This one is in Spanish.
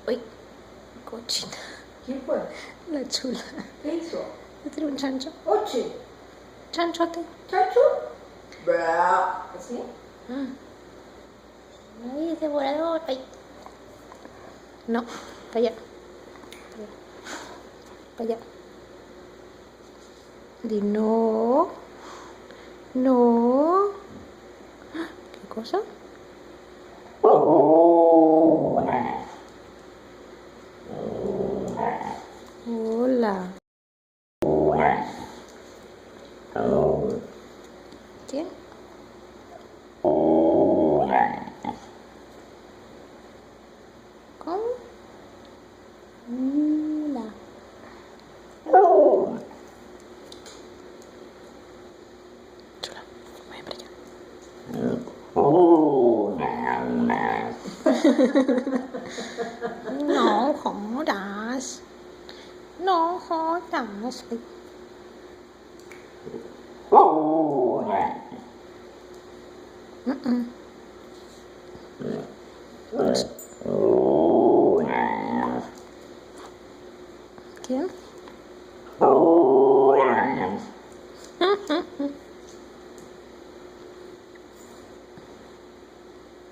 Uy, cochina. ¿Quién fue? La chula. ¿Qué hizo? ¿Le tiró un chancho? ¡Oche! Chanchote. ¿Chacho? ¿Así? Ay, ese volador. Ay. No, para allá. Para allá. Di no. No. ¿Qué cosa? Hola. ¿Quién? ¿Cómo? Hola. Chula, voy para allá. No jodas. No jodas. Mm-mm.